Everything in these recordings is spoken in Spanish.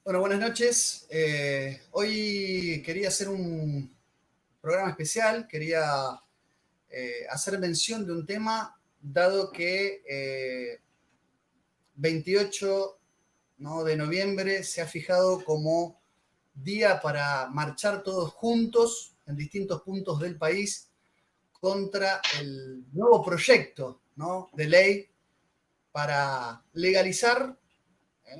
Bueno, buenas noches. Hoy quería hacer un programa especial, quería hacer mención de un tema, dado que 28, ¿no?, de noviembre se ha fijado como día para marchar todos juntos en distintos puntos del país contra el nuevo proyecto, ¿no?, de ley para legalizar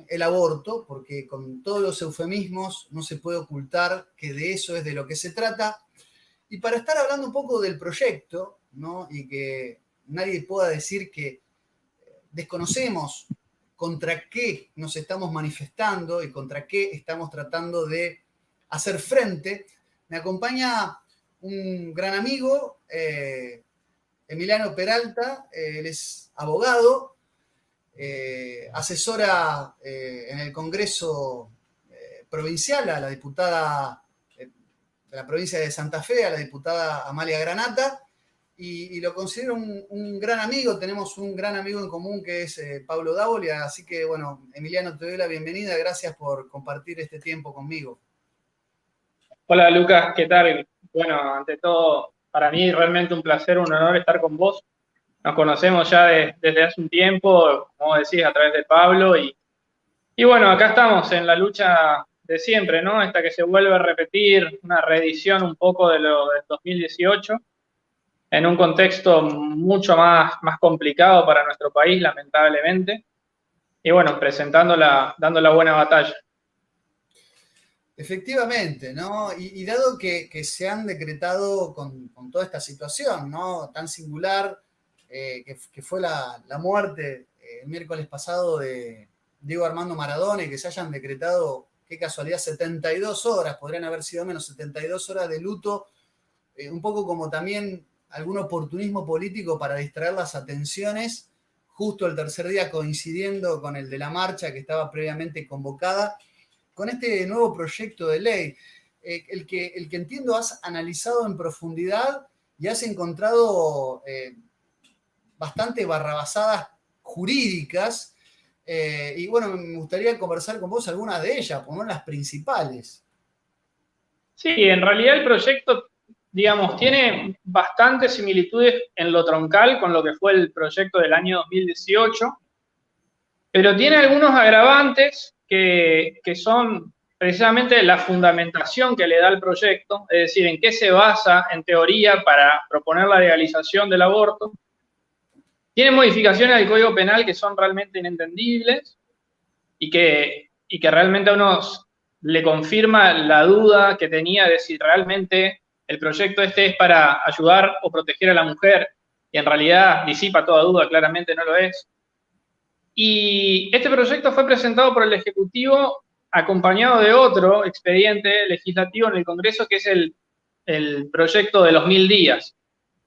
el aborto, porque con todos los eufemismos no se puede ocultar que de eso es de lo que se trata. Y para estar hablando un poco del proyecto, ¿no?, y que nadie pueda decir que desconocemos contra qué nos estamos manifestando y contra qué estamos tratando de hacer frente, me acompaña un gran amigo, Emiliano Peralta. Él es abogado, asesora en el Congreso provincial a la diputada de la provincia de Santa Fe, a la diputada Amalia Granata, y lo considero un gran amigo. Tenemos un gran amigo en común que es Pablo Dávoli, así que bueno, Emiliano, te doy la bienvenida, gracias por compartir este tiempo conmigo. Hola Lucas, ¿qué tal? Bueno, ante todo, para mí realmente un placer, un honor estar con vos. Nos conocemos ya desde hace un tiempo, como decís, a través de Pablo, y bueno, acá estamos en la lucha de siempre, ¿no? Esta que se vuelve a repetir, una reedición un poco de lo del 2018, en un contexto mucho más complicado para nuestro país, lamentablemente, y bueno, dando la buena batalla. Efectivamente, ¿no? Y dado que se han decretado con toda esta situación, ¿no?, tan singular, que fue la muerte el miércoles pasado de Diego Armando Maradona, y que se hayan decretado, qué casualidad, 72 horas, podrían haber sido menos, 72 horas de luto, un poco como también algún oportunismo político para distraer las atenciones, justo el tercer día coincidiendo con el de la marcha que estaba previamente convocada, con este nuevo proyecto de ley, el que entiendo has analizado en profundidad y has encontrado bastante barrabasadas jurídicas, y bueno, me gustaría conversar con vos algunas de ellas, por lo menos las principales. Sí, en realidad el proyecto, digamos, tiene bastantes similitudes en lo troncal con lo que fue el proyecto del año 2018, pero tiene algunos agravantes que son precisamente la fundamentación que le da el proyecto, es decir, en qué se basa en teoría para proponer la legalización del aborto. Tiene modificaciones al Código Penal que son realmente inentendibles y que realmente a uno le confirma la duda que tenía de si realmente el proyecto este es para ayudar o proteger a la mujer, y en realidad disipa toda duda, claramente no lo es. Y este proyecto fue presentado por el Ejecutivo acompañado de otro expediente legislativo en el Congreso, que es el proyecto de los 1000 días,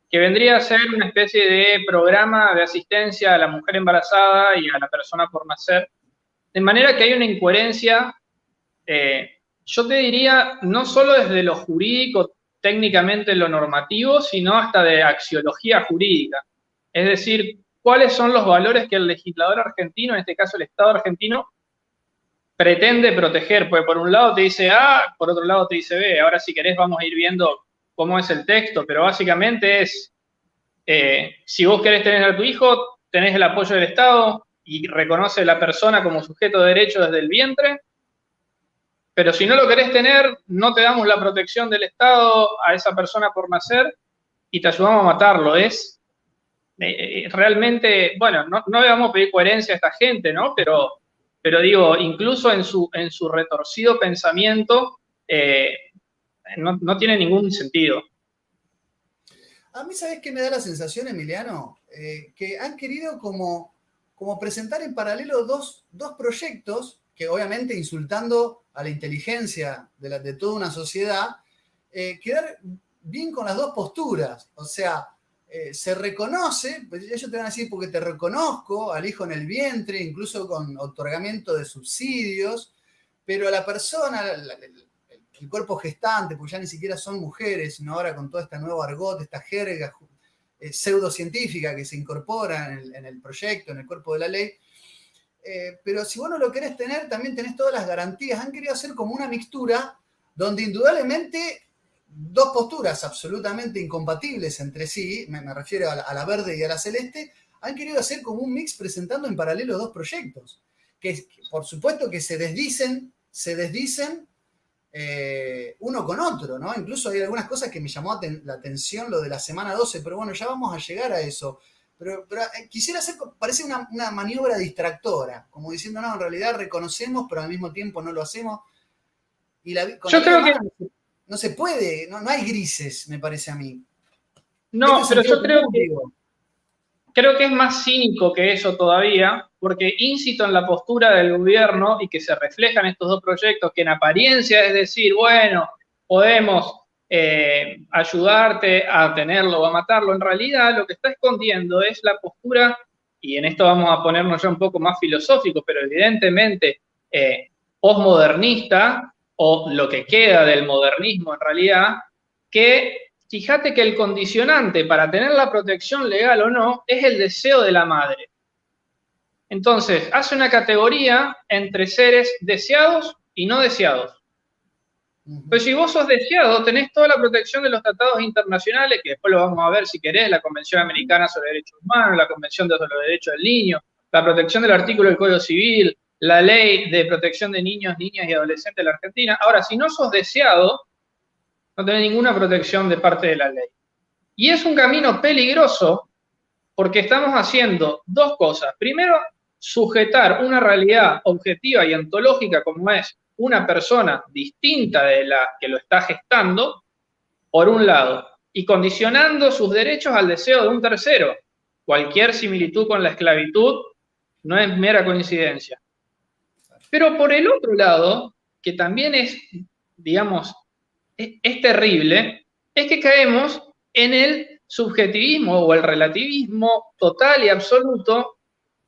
que vendría a ser una especie de programa de asistencia a la mujer embarazada y a la persona por nacer, de manera que hay una incoherencia, yo te diría, no solo desde lo jurídico, técnicamente lo normativo, sino hasta de axiología jurídica. Es decir, cuáles son los valores que el legislador argentino, en este caso el Estado argentino, pretende proteger. Pues por un lado te dice A, por otro lado te dice B. Ahora si querés vamos a ir viendo cómo es el texto, pero básicamente es, si vos querés tener a tu hijo, tenés el apoyo del Estado y reconoce a la persona como sujeto de derecho desde el vientre, pero si no lo querés tener, no te damos la protección del Estado a esa persona por nacer y te ayudamos a matarlo. Es realmente, bueno, no le vamos a pedir coherencia a esta gente, ¿no? Pero digo, incluso en su retorcido pensamiento, no tiene ningún sentido. A mí, ¿sabés qué me da la sensación, Emiliano? Que han querido como presentar en paralelo dos proyectos que, obviamente, insultando a la inteligencia de toda una sociedad, quedar bien con las dos posturas. O sea, se reconoce, pues ellos te van a decir, porque te reconozco al hijo en el vientre, incluso con otorgamiento de subsidios, pero a la persona, el cuerpo gestante, porque ya ni siquiera son mujeres, sino ahora con toda esta nueva argot, esta jerga pseudocientífica que se incorpora en el proyecto, en el cuerpo de la ley, pero si vos no lo querés tener, también tenés todas las garantías. Han querido hacer como una mixtura donde indudablemente dos posturas absolutamente incompatibles entre sí, me refiero a la verde y a la celeste, han querido hacer como un mix presentando en paralelo dos proyectos, que por supuesto que se desdicen uno con otro, ¿no? Incluso hay algunas cosas que me llamó la atención, lo de la semana 12, pero bueno, ya vamos a llegar a eso. Pero quisiera hacer, parece una maniobra distractora, como diciendo, no, en realidad reconocemos, pero al mismo tiempo no lo hacemos. Y con Yo la vida creo que humana no se puede, no hay grises, me parece a mí. no, pero yo Digo. creo que es más cínico que eso todavía, porque incito en la postura del gobierno y que se reflejan estos dos proyectos, que en apariencia es decir, bueno, podemos ayudarte a tenerlo o a matarlo, en realidad lo que está escondiendo es la postura, y en esto vamos a ponernos ya un poco más filosóficos, pero evidentemente posmodernista, o lo que queda del modernismo en realidad, que fíjate que el condicionante para tener la protección legal o no es el deseo de la madre. Entonces, hace una categoría entre seres deseados y no deseados. Pues si vos sos deseado, tenés toda la protección de los tratados internacionales, que después lo vamos a ver si querés, la Convención Americana sobre Derechos Humanos, la Convención sobre los Derechos del Niño, la protección del artículo del Código Civil, la Ley de Protección de Niños, Niñas y Adolescentes de la Argentina. Ahora, si no sos deseado, no tenés ninguna protección de parte de la ley. Y es un camino peligroso porque estamos haciendo dos cosas. Primero, sujetar una realidad objetiva y ontológica como es una persona distinta de la que lo está gestando, por un lado, y condicionando sus derechos al deseo de un tercero. Cualquier similitud con la esclavitud no es mera coincidencia. Pero por el otro lado, que también es, digamos, es terrible, es que caemos en el subjetivismo o el relativismo total y absoluto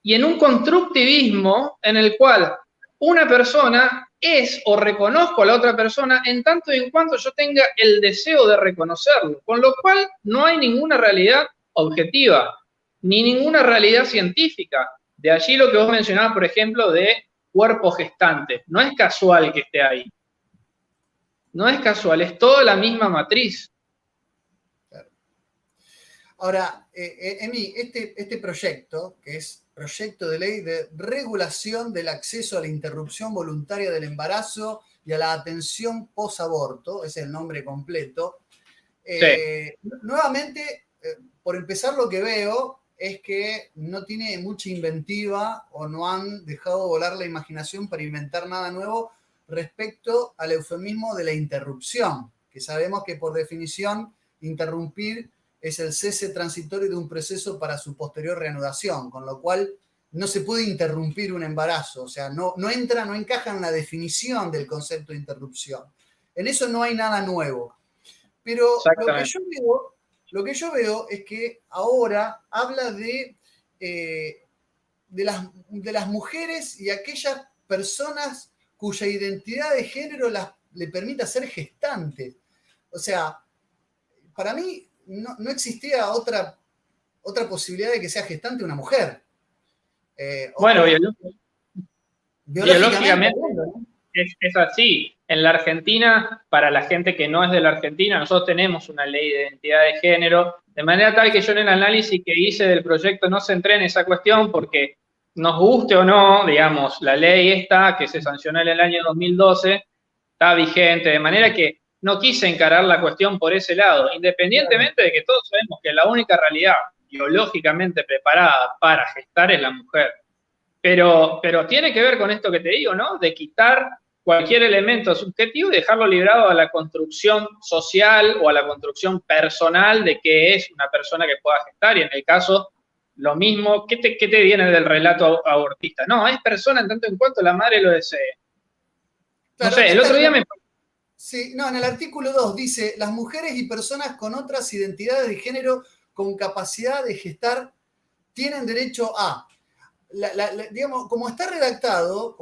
y en un constructivismo en el cual una persona es o reconozco a la otra persona en tanto y en cuanto yo tenga el deseo de reconocerlo, con lo cual no hay ninguna realidad objetiva, ni ninguna realidad científica. De allí lo que vos mencionabas, por ejemplo, de cuerpo gestante. No es casual que esté ahí. No es casual, es toda la misma matriz. Claro. Ahora, Emi, este proyecto, que es proyecto de ley de regulación del acceso a la interrupción voluntaria del embarazo y a la atención posaborto, ese es el nombre completo. Sí. Nuevamente, por empezar, lo que veo es que no tiene mucha inventiva o no han dejado volar la imaginación para inventar nada nuevo respecto al eufemismo de la interrupción, que sabemos que por definición interrumpir es el cese transitorio de un proceso para su posterior reanudación, con lo cual no se puede interrumpir un embarazo, o sea, no encaja en la definición del concepto de interrupción. En eso no hay nada nuevo. Pero lo que yo veo es que ahora habla de las mujeres y aquellas personas cuya identidad de género le permita ser gestantes. O sea, para mí no existía otra posibilidad de que sea gestante una mujer. Bueno, biológicamente es así. En la Argentina, para la gente que no es de la Argentina, nosotros tenemos una ley de identidad de género, de manera tal que yo en el análisis que hice del proyecto no centré en esa cuestión porque nos guste o no, digamos, la ley esta que se sancionó en el año 2012 está vigente, de manera que no quise encarar la cuestión por ese lado, independientemente de que todos sabemos que la única realidad biológicamente preparada para gestar es la mujer. Pero tiene que ver con esto que te digo, ¿no? De quitar cualquier elemento subjetivo y dejarlo librado a la construcción social o a la construcción personal de qué es una persona que pueda gestar. Y en el caso, lo mismo, ¿qué te viene del relato abortista? No, es persona en tanto en cuanto la madre lo desee. No sé, el otro día me... Sí, no, en el artículo 2 dice, las mujeres y personas con otras identidades de género con capacidad de gestar tienen derecho a... digamos, como está redactado,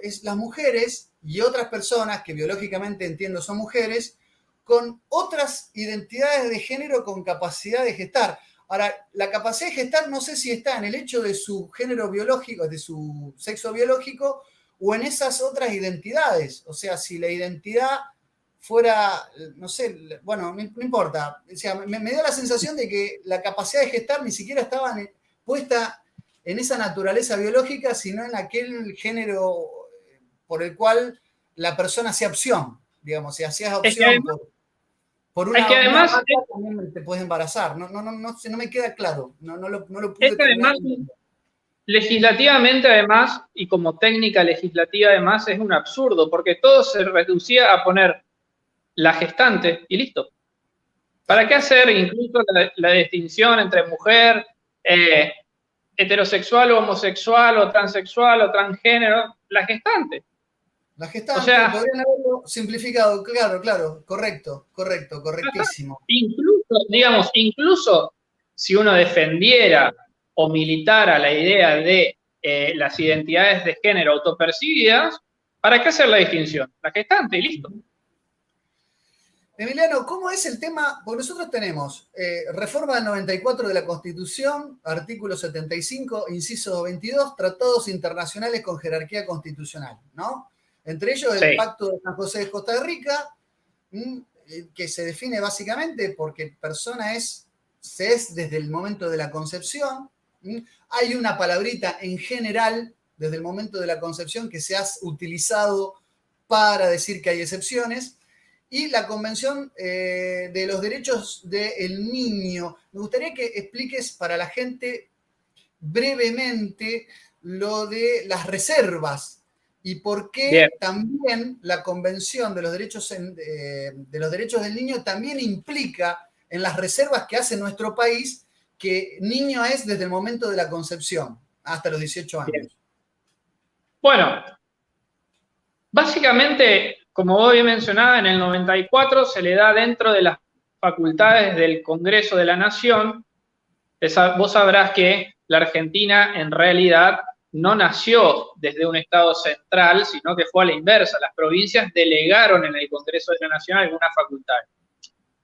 es las mujeres y otras personas que biológicamente entiendo son mujeres, con otras identidades de género con capacidad de gestar. Ahora, la capacidad de gestar no sé si está en el hecho de su género biológico, de su sexo biológico, o en esas otras identidades. O sea, si la identidad fuera, no sé, bueno, no importa. O sea, me da la sensación de que la capacidad de gestar ni siquiera estaba puesta en esa naturaleza biológica, sino en aquel género por el cual la persona hacía opción, digamos, si hacías Es que opción además, por es que una además, vaca, también te puedes embarazar. No me queda claro, no lo es pude que terminar además de entender. legislativamente además, y como técnica legislativa además, es un absurdo, porque todo se reducía a poner la gestante y listo. ¿Para qué hacer incluso la distinción entre mujer, eh, heterosexual o homosexual o transexual o transgénero? La gestante. La O gestante, sea, podrían haberlo simplificado, claro, ya está. correctísimo. Incluso, digamos, incluso si uno defendiera o militara la idea de las identidades de género autopercibidas, ¿para qué hacer la distinción? La gestante y listo. Emiliano, ¿cómo es el tema? Porque nosotros tenemos reforma del 94 de la Constitución, artículo 75, inciso 22, tratados internacionales con jerarquía constitucional, ¿no? Entre ellos el Sí, Pacto de San José de Costa Rica, que se define básicamente porque persona se es desde el momento de la concepción. Hay una palabrita en general desde el momento de la concepción que se ha utilizado para decir que hay excepciones. Y la Convención de los Derechos del Niño. Me gustaría que expliques para la gente brevemente lo de las reservas y por bien. qué también la Convención de los Derechos, de los Derechos del Niño también implica en las reservas que hace nuestro país que niño es desde el momento de la concepción hasta los 18 Bien. años. Bueno, básicamente, como vos bien mencionaba, en el 94 se le da dentro de las facultades del Congreso de la Nación. Vos sabrás que la Argentina en realidad no nació desde un Estado central, sino que fue a la inversa. Las provincias delegaron en el Congreso de la Nación algunas facultades.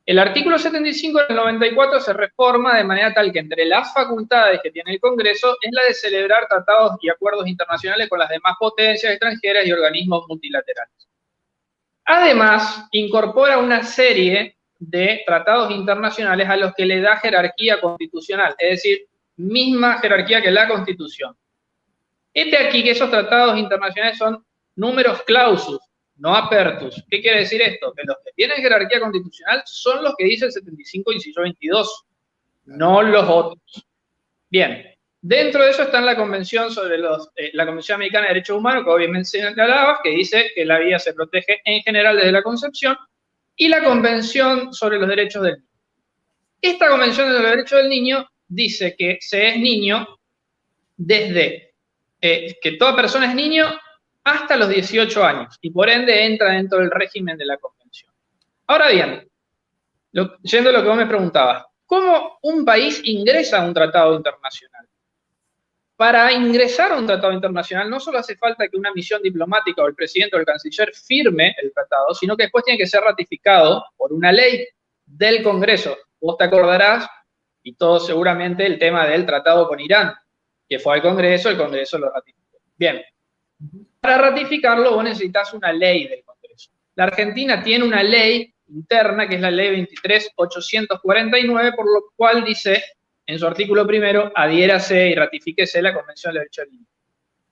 El artículo 75 del 94 se reforma de manera tal que entre las facultades que tiene el Congreso es la de celebrar tratados y acuerdos internacionales con las demás potencias extranjeras y organismos multilaterales. Además, incorpora una serie de tratados internacionales a los que le da jerarquía constitucional, es decir, misma jerarquía que la Constitución. Aquí que esos tratados internacionales son numerus clausus, no apertus. ¿Qué quiere decir esto? Que los que tienen jerarquía constitucional son los que dice el 75, inciso 22, no los otros. Bien, dentro de eso está la Convención sobre la Convención Americana de Derechos Humanos, que obviamente señalabas, que dice que la vida se protege en general desde la concepción, y la Convención sobre los Derechos del Niño. Esta Convención sobre los Derechos del Niño dice que se es niño desde que toda persona es niño hasta los 18 años, y por ende entra dentro del régimen de la Convención. Ahora bien, yendo a lo que vos me preguntabas, ¿cómo un país ingresa a un tratado internacional? Para ingresar a un tratado internacional no solo hace falta que una misión diplomática o el presidente o el canciller firme el tratado, sino que después tiene que ser ratificado por una ley del Congreso. Vos te acordarás, y todos seguramente, el tema del tratado con Irán, que fue al Congreso, el Congreso lo ratificó. Bien, para ratificarlo vos necesitas una ley del Congreso. La Argentina tiene una ley interna, que es la ley 23.849, por lo cual dice en su artículo primero, adhiérase y ratifíquese la Convención de Derechos del Niño.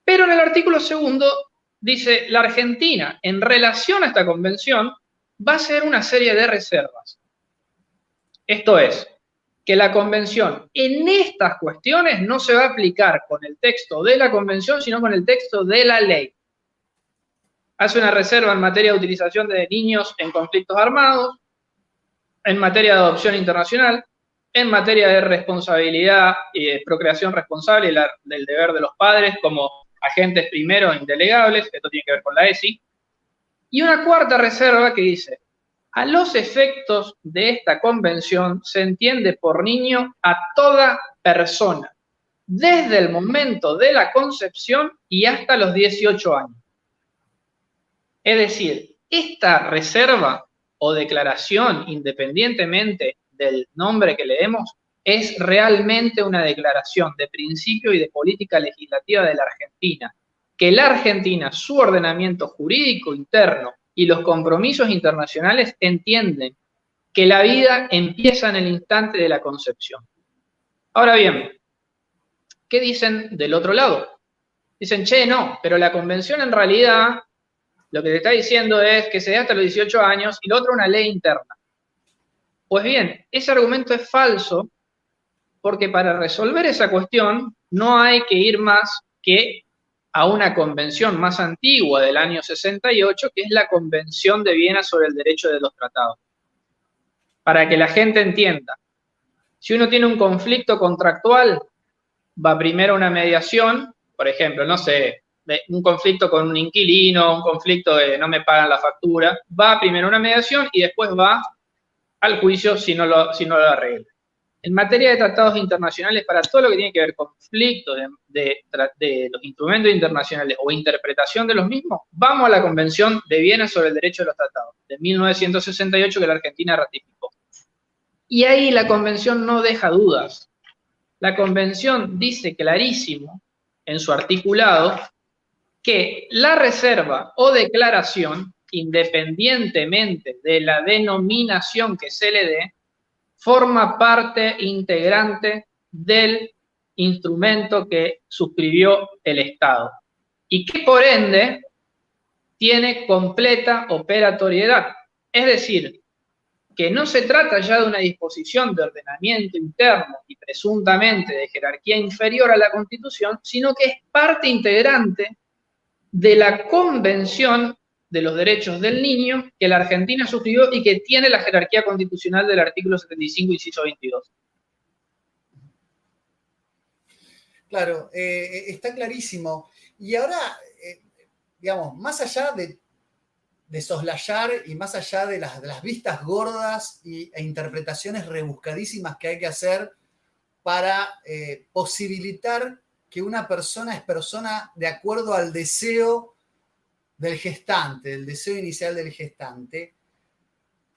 Pero en el artículo segundo dice, la Argentina, en relación a esta convención, va a hacer una serie de reservas. Esto es, que la convención en estas cuestiones no se va a aplicar con el texto de la convención, sino con el texto de la ley. Hace una reserva en materia de utilización de niños en conflictos armados, en materia de adopción internacional, en materia de responsabilidad y de procreación responsable, del deber de los padres como agentes primero indelegables, esto tiene que ver con la ESI, y una cuarta reserva que dice, a los efectos de esta convención se entiende por niño a toda persona, desde el momento de la concepción y hasta los 18 años. Es decir, esta reserva o declaración, independientemente del nombre que le demos, es realmente una declaración de principio y de política legislativa de la Argentina, que la Argentina, su ordenamiento jurídico interno y los compromisos internacionales entienden que la vida empieza en el instante de la concepción. Ahora bien, ¿qué dicen del otro lado? Dicen, che, no, pero la convención en realidad lo que te está diciendo es que se dé hasta los 18 años y lo otro una ley interna. Pues bien, ese argumento es falso porque para resolver esa cuestión no hay que ir más que a una convención más antigua del año 68, que es la Convención de Viena sobre el Derecho de los Tratados. Para que la gente entienda, si uno tiene un conflicto contractual, va primero a una mediación, por ejemplo, no sé, un conflicto con un inquilino, un conflicto de no me pagan la factura, va primero a una mediación y después va al juicio si no lo arregla. En materia de tratados internacionales, para todo lo que tiene que ver con conflictos de los instrumentos internacionales o interpretación de los mismos, vamos a la Convención de Viena sobre el Derecho de los Tratados, de 1968, que la Argentina ratificó. Y ahí la Convención no deja dudas. La Convención dice clarísimo, en su articulado, que la reserva o declaración, independientemente de la denominación que se le dé, forma parte integrante del instrumento que suscribió el Estado y que por ende tiene completa operatoriedad. Es decir, que no se trata ya de una disposición de ordenamiento interno y presuntamente de jerarquía inferior a la Constitución, sino que es parte integrante de la Convención de los Derechos del Niño que la Argentina suscribió y que tiene la jerarquía constitucional del artículo 75, inciso 22. Claro, está clarísimo. Y ahora, digamos, más allá de soslayar y más allá de las vistas gordas e interpretaciones rebuscadísimas que hay que hacer para posibilitar que una persona es persona de acuerdo al deseo del gestante, del deseo inicial del gestante,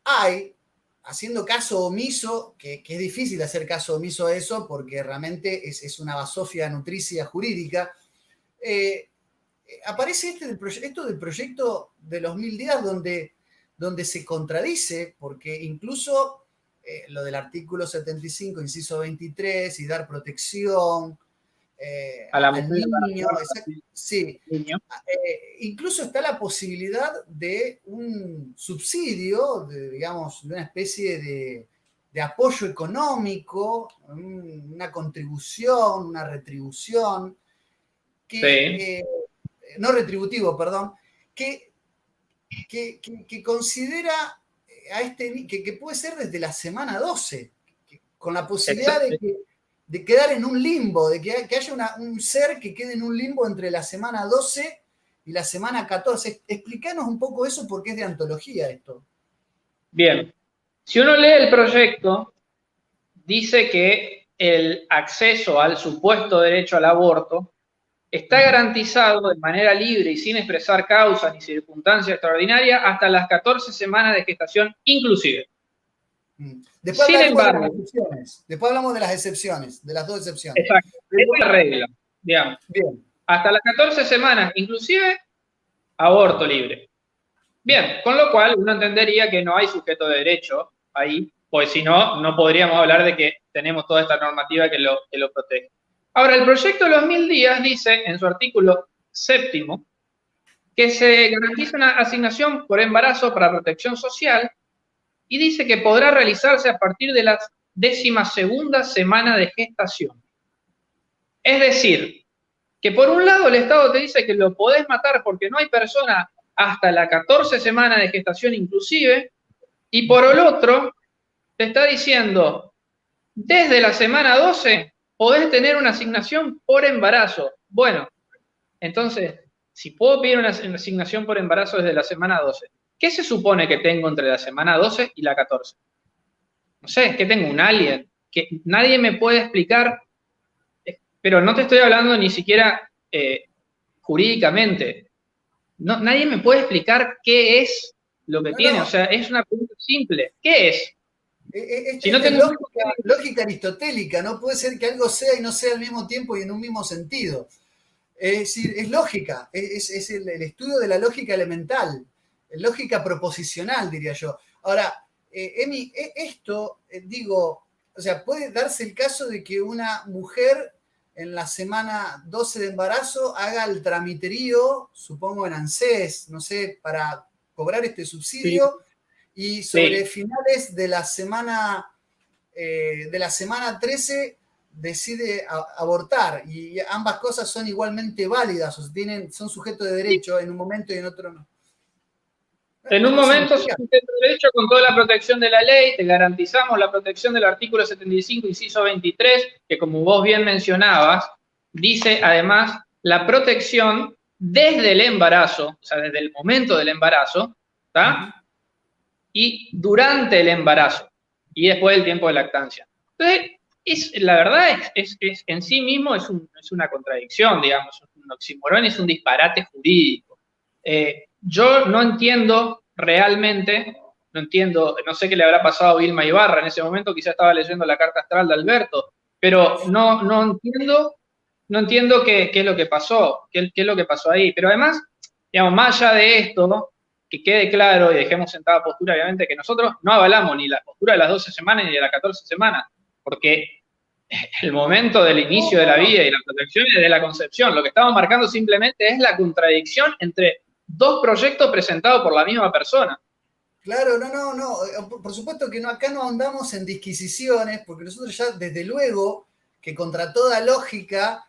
hay, haciendo caso omiso, que es difícil hacer caso omiso a eso porque realmente es una basofia nutricia jurídica, aparece esto del proyecto de los 1000 días donde se contradice, porque incluso lo del artículo 75, inciso 23, y dar protección a la al niño, sí. Incluso está la posibilidad de un subsidio, digamos, de una especie de apoyo económico, una contribución, una retribución, que, no retributivo, perdón, que considera a que puede ser desde la semana 12, con la posibilidad de quedar en un limbo, de que haya un ser que quede en un limbo entre la semana 12 y la semana 14. Explícanos un poco eso porque es de antología esto. Bien, si uno lee el proyecto, dice que el acceso al supuesto derecho al aborto está garantizado de manera libre y sin expresar causas ni circunstancias extraordinarias hasta las 14 semanas de gestación inclusive. Después hablamos de las excepciones, de las dos excepciones. Exacto, es la regla, digamos. Bien. Hasta las 14 semanas, inclusive, aborto libre. Bien, con lo cual uno entendería que no hay sujeto de derecho ahí, pues si no, no podríamos hablar de que tenemos toda esta normativa que lo protege. Ahora, el proyecto de los 1000 días dice, en su artículo 7º, que se garantiza una asignación por embarazo para protección social y dice que podrá realizarse a partir de la 12ª semana de gestación. Es decir, que por un lado el Estado te dice que lo podés matar porque no hay persona hasta la 14 semana de gestación inclusive, y por el otro te está diciendo, desde la semana 12 podés tener una asignación por embarazo. Bueno, entonces, si puedo pedir una asignación por embarazo desde la semana 12, ¿qué se supone que tengo entre la semana 12 y la 14? No sé, que tengo un alien, que nadie me puede explicar, pero no te estoy hablando ni siquiera jurídicamente. No, nadie me puede explicar qué es lo que tiene, o sea, es una pregunta simple. ¿Qué es? Si no Esta es tengo... lógica aristotélica, no puede ser que algo sea y no sea al mismo tiempo y en un mismo sentido. Es decir, es lógica, es el estudio de la lógica elemental, lógica proposicional, diría yo. Ahora, Emi, esto, digo, o sea, puede darse el caso de que una mujer en la semana 12 de embarazo haga el tramiterío, supongo en ANSES, no sé, para cobrar este Sí, subsidio, y sobre sí. finales de la semana 13 decide abortar, y ambas cosas son igualmente válidas, o sea, son sujetos de derecho en un momento y en otro no. En Una un cosa momento, increíble. sujeto de derecho con toda la protección de la ley, te garantizamos la protección del artículo 75, inciso 23, que como vos bien mencionabas, dice además la protección desde el embarazo, o sea, desde el momento del embarazo, ¿está? Y durante el embarazo, y después del tiempo de lactancia. Entonces, la verdad en sí mismo es una contradicción, digamos, un oxímoron, es un disparate jurídico. Yo no entiendo realmente, no entiendo, no sé qué le habrá pasado a Vilma Ibarra en ese momento, quizá estaba leyendo la carta astral de Alberto, pero no entiendo qué es lo que pasó, qué es lo que pasó ahí. Pero además, digamos, más allá de esto, ¿no? Que quede claro y dejemos sentada postura, obviamente, que nosotros no avalamos ni la postura de las 12 semanas ni de las 14 semanas, porque el momento del inicio de la vida y la protección es de la concepción. Lo que estamos marcando simplemente es la contradicción entre dos proyectos presentados por la misma persona. Claro, no. Por supuesto que no, acá no ahondamos en disquisiciones, porque nosotros ya, desde luego, que contra toda lógica,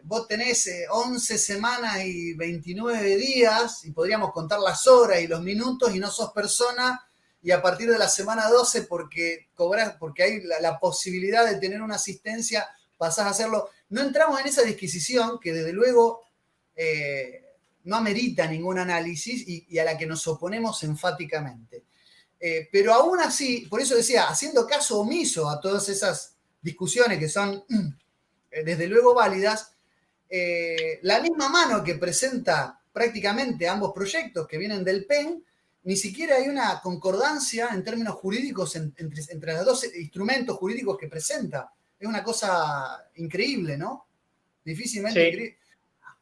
vos tenés 11 semanas y 29 días, y podríamos contar las horas y los minutos, y no sos persona, y a partir de la semana 12, porque cobras, porque hay la posibilidad de tener una asistencia, pasás a hacerlo. No entramos en esa disquisición, que desde luego no amerita ningún análisis y a la que nos oponemos enfáticamente. Pero aún así, por eso decía, haciendo caso omiso a todas esas discusiones que son desde luego válidas, la misma mano que presenta prácticamente ambos proyectos que vienen del PEN, ni siquiera hay una concordancia en términos jurídicos entre los dos instrumentos jurídicos que presenta. Es una cosa increíble, ¿no? Difícilmente Sí, increíble.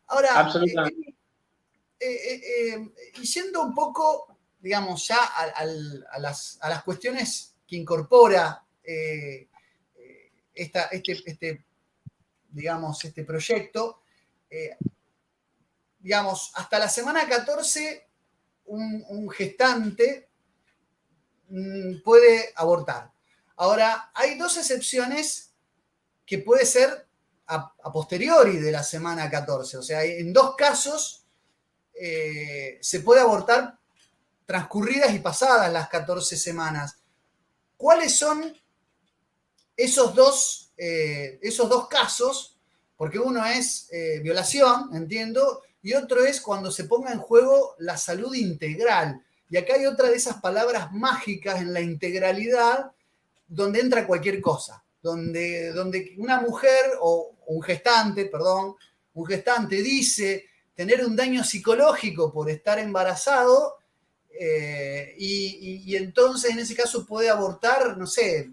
Ahora, absolutamente. y yendo un poco, digamos, ya a las cuestiones que incorpora digamos, este proyecto, digamos, hasta la semana 14 un gestante puede abortar. Ahora, hay dos excepciones que puede ser a posteriori de la semana 14. O sea, en dos casos se puede abortar transcurridas y pasadas las 14 semanas. ¿Cuáles son esos dos casos? Porque uno es violación, entiendo, y otro es cuando se ponga en juego la salud integral. Y acá hay otra de esas palabras mágicas en la integralidad donde entra cualquier cosa, donde una mujer o un gestante, perdón, un gestante dice tener un daño psicológico por estar embarazado y entonces en ese caso puede abortar, no sé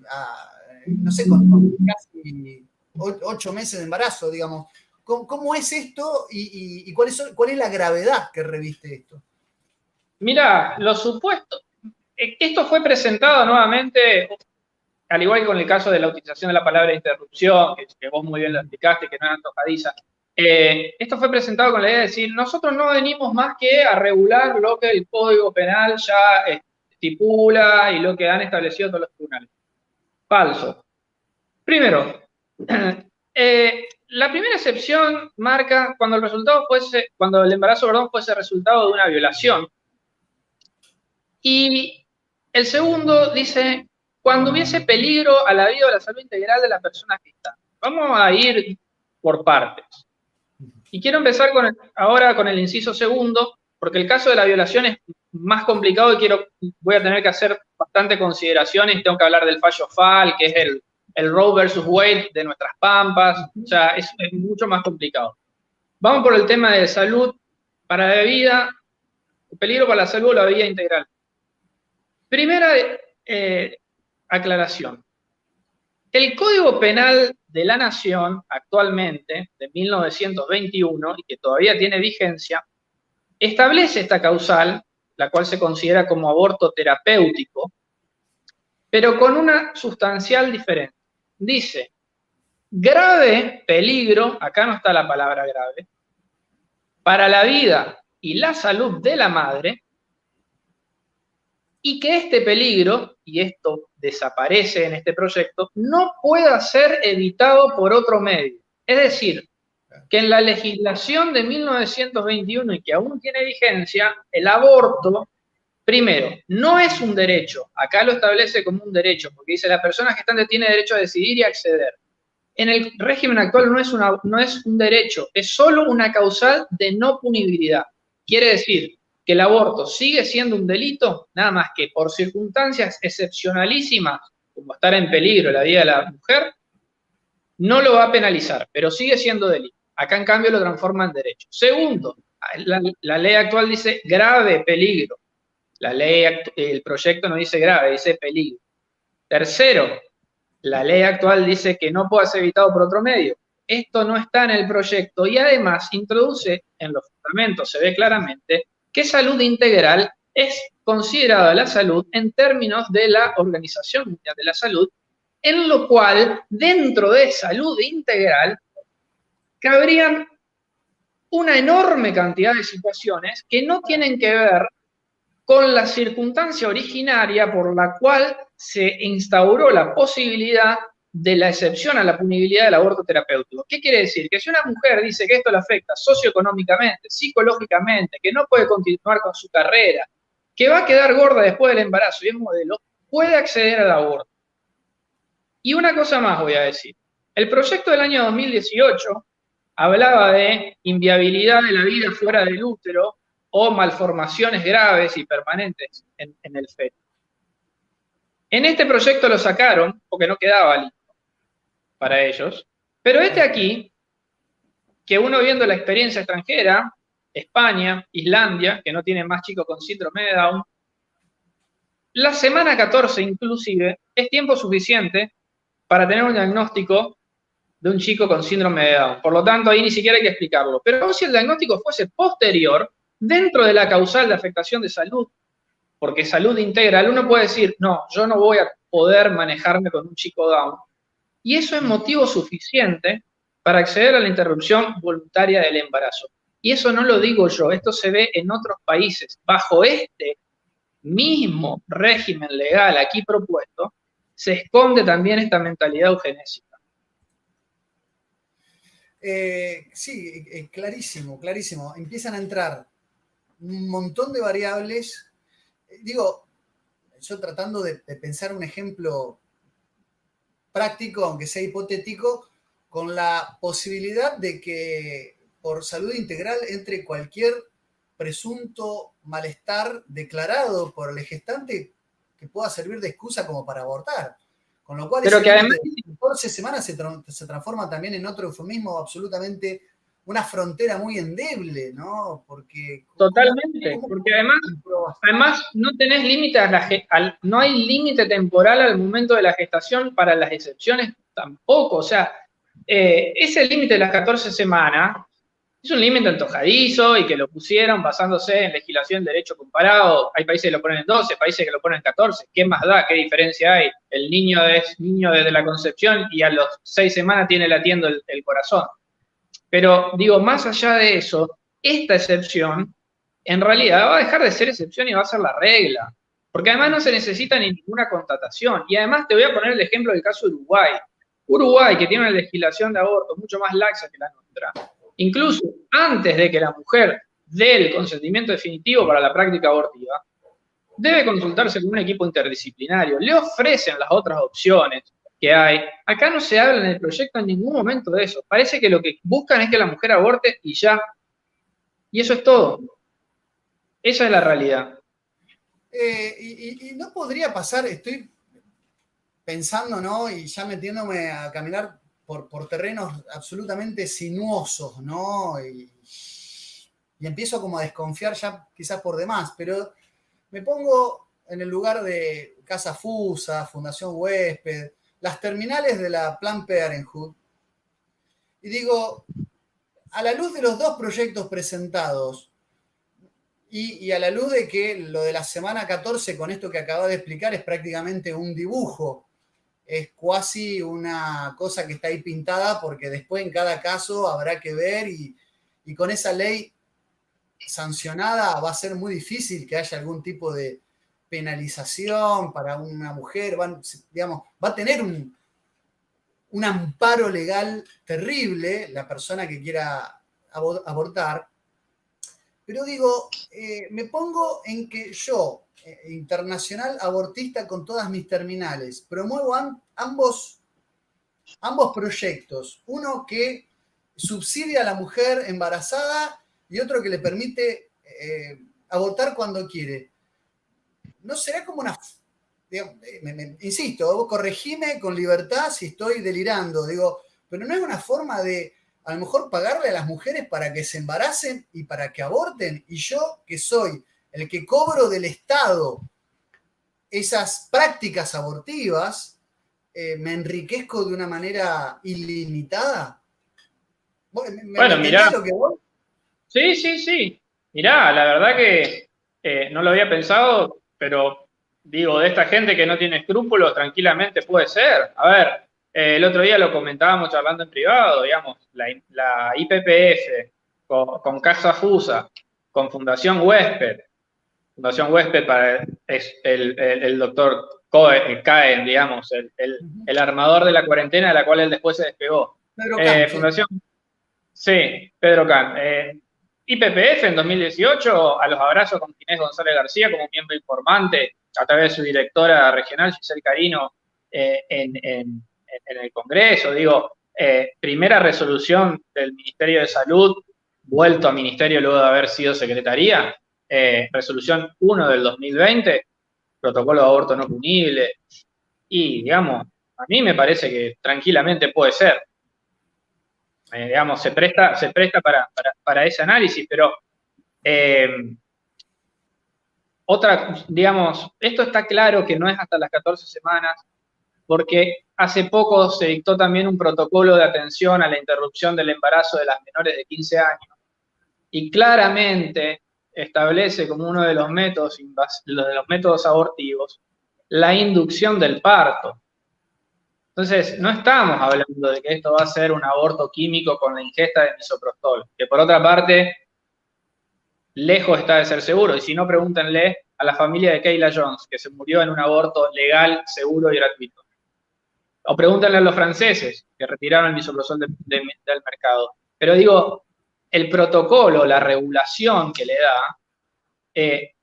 con casi 8 meses de embarazo, digamos. ¿Cómo es esto y cuál es la gravedad que reviste esto? Mira, los supuestos. Esto fue presentado nuevamente, al igual que con el caso de la utilización de la palabra interrupción, que vos muy bien lo explicaste, que no era antojadiza. Esto fue presentado con la idea de decir, nosotros no venimos más que a regular lo que el Código Penal ya estipula y lo que han establecido todos los tribunales. Falso. Primero, la primera excepción marca cuando el embarazo, perdón, fuese resultado de una violación. Y el segundo dice, cuando hubiese peligro a la vida o a la salud integral de la persona que está. Vamos a ir por partes. Y quiero empezar ahora con el inciso segundo, porque el caso de la violación es más complicado y voy a tener que hacer bastante consideraciones. Tengo que hablar del fallo FAL, que es el Roe versus Wade de nuestras pampas. O sea, es mucho más complicado. Vamos por el tema de salud para la vida, peligro para la salud o la vida integral. Primera aclaración. El Código Penal de la Nación, actualmente, de 1921, y que todavía tiene vigencia, establece esta causal, la cual se considera como aborto terapéutico, pero con una sustancial diferencia. Dice, grave peligro, acá no está la palabra grave, para la vida y la salud de la madre, y que este peligro, y esto desaparece en este proyecto, no pueda ser evitado por otro medio. Es decir, que en la legislación de 1921 y que aún tiene vigencia, el aborto, primero, no es un derecho, acá lo establece como un derecho, porque dice la persona gestante tiene derecho a decidir y acceder. En el régimen actual no es un derecho, es solo una causal de no punibilidad. Quiere decir que el aborto sigue siendo un delito, nada más que por circunstancias excepcionalísimas, como estar en peligro la vida de la mujer, no lo va a penalizar, pero sigue siendo delito. Acá, en cambio, lo transforma en derecho. Segundo, la ley actual dice grave peligro. El proyecto no dice grave, dice peligro. Tercero, la ley actual dice que no puede ser evitado por otro medio. Esto no está en el proyecto y además introduce en los fundamentos, se ve claramente, que salud integral es considerada la salud en términos de la Organización Mundial de la Salud, en lo cual, dentro de salud integral, cabrían una enorme cantidad de situaciones que no tienen que ver con la circunstancia originaria por la cual se instauró la posibilidad de la excepción a la punibilidad del aborto terapéutico. ¿Qué quiere decir? Que si una mujer dice que esto le afecta socioeconómicamente, psicológicamente, que no puede continuar con su carrera, que va a quedar gorda después del embarazo y es modelo, puede acceder al aborto. Y una cosa más voy a decir. El proyecto del año 2018 hablaba de inviabilidad de la vida fuera del útero o malformaciones graves y permanentes en el feto. En este proyecto lo sacaron porque no quedaba listo para ellos, pero aquí, que uno viendo la experiencia extranjera, España, Islandia, que no tiene más chicos con síndrome de Down, la semana 14 inclusive es tiempo suficiente para tener un diagnóstico de un chico con síndrome de Down. Por lo tanto, ahí ni siquiera hay que explicarlo. Pero si el diagnóstico fuese posterior, dentro de la causal de afectación de salud, porque salud integral, uno puede decir, no, yo no voy a poder manejarme con un chico Down. Y eso es motivo suficiente para acceder a la interrupción voluntaria del embarazo. Y eso no lo digo yo, esto se ve en otros países. Bajo este mismo régimen legal aquí propuesto, se esconde también esta mentalidad eugenésica. Sí, clarísimo, clarísimo. Empiezan a entrar un montón de variables. Digo, yo tratando de pensar un ejemplo práctico, aunque sea hipotético, con la posibilidad de que por salud integral entre cualquier presunto malestar declarado por el gestante que pueda servir de excusa como para abortar. Con lo cual, pero que además 14 semanas se transforma también en otro eufemismo absolutamente, una frontera muy endeble, ¿no? Porque totalmente, porque además no tenés límite no hay límite temporal al momento de la gestación para las excepciones tampoco, o sea, ese límite de las 14 semanas es un límite antojadizo y que lo pusieron basándose en legislación de derecho comparado. Hay países que lo ponen en 12, países que lo ponen en 14. ¿Qué más da? ¿Qué diferencia hay? El niño es niño desde la concepción y a los 6 semanas tiene latiendo el corazón. Pero digo, más allá de eso, esta excepción en realidad va a dejar de ser excepción y va a ser la regla. Porque además no se necesita ni ninguna constatación. Y además te voy a poner el ejemplo del caso de Uruguay. Uruguay, que tiene una legislación de aborto mucho más laxa que la nuestra, incluso antes de que la mujer dé el consentimiento definitivo para la práctica abortiva, debe consultarse con un equipo interdisciplinario. Le ofrecen las otras opciones que hay. Acá no se habla en el proyecto en ningún momento de eso. Parece que lo que buscan es que la mujer aborte y ya. Y eso es todo. Esa es la realidad. Y no podría pasar, estoy pensando, ¿no? Y ya metiéndome a caminar por terrenos absolutamente sinuosos, ¿no? Y empiezo como a desconfiar ya quizás por demás, pero me pongo en el lugar de Casa Fusa, Fundación Huésped, las terminales de la Planned Parenthood, y digo, a la luz de los dos proyectos presentados, y a la luz de que lo de la semana 14, con esto que acabo de explicar, es prácticamente un dibujo, es casi una cosa que está ahí pintada, porque después en cada caso habrá que ver, y con esa ley sancionada va a ser muy difícil que haya algún tipo de penalización para una mujer, digamos, va a tener un amparo legal terrible la persona que quiera abortar. Pero digo, me pongo en que yo, internacional abortista con todas mis terminales, promuevo ambos proyectos. Uno que subsidia a la mujer embarazada y otro que le permite abortar cuando quiere. ¿No será como una... Digamos, insisto, vos corregime con libertad si estoy delirando, digo, pero no es una forma de a lo mejor pagarle a las mujeres para que se embaracen y para que aborten, y yo, que soy el que cobro del Estado esas prácticas abortivas, me enriquezco de una manera ilimitada. Bueno, mirá. Lo que vos? Sí. Mirá, la verdad que no lo había pensado, pero digo, de esta gente que no tiene escrúpulos, tranquilamente puede ser. A ver, el otro día lo comentábamos charlando en privado, digamos, la IPPF, con Casa Fusa, con Fundación Huésped es el doctor Caen, digamos, el armador de la cuarentena de la cual él después se despegó. Pedro Can, Fundación, sí, Pedro Can. IPPF en 2018, a los abrazos con Inés González García como miembro informante, a través de su directora regional, Giselle Carino, en el Congreso. Digo, primera resolución del Ministerio de Salud, vuelto a Ministerio luego de haber sido Secretaría, resolución 1 del 2020, protocolo de aborto no punible, y digamos, a mí me parece que tranquilamente puede ser. Digamos, se presta para ese análisis, pero digamos, esto está claro que no es hasta las 14 semanas, porque hace poco se dictó también un protocolo de atención a la interrupción del embarazo de las menores de 15 años, y claramente establece como uno de los métodos abortivos la inducción del parto. Entonces, no estamos hablando de que esto va a ser un aborto químico con la ingesta de misoprostol, que por otra parte, lejos está de ser seguro. Y si no, pregúntenle a la familia de Kayla Jones, que se murió en un aborto legal, seguro y gratuito. O pregúntenle a los franceses, que retiraron el misoprostol del mercado. Pero digo, el protocolo, la regulación que le da,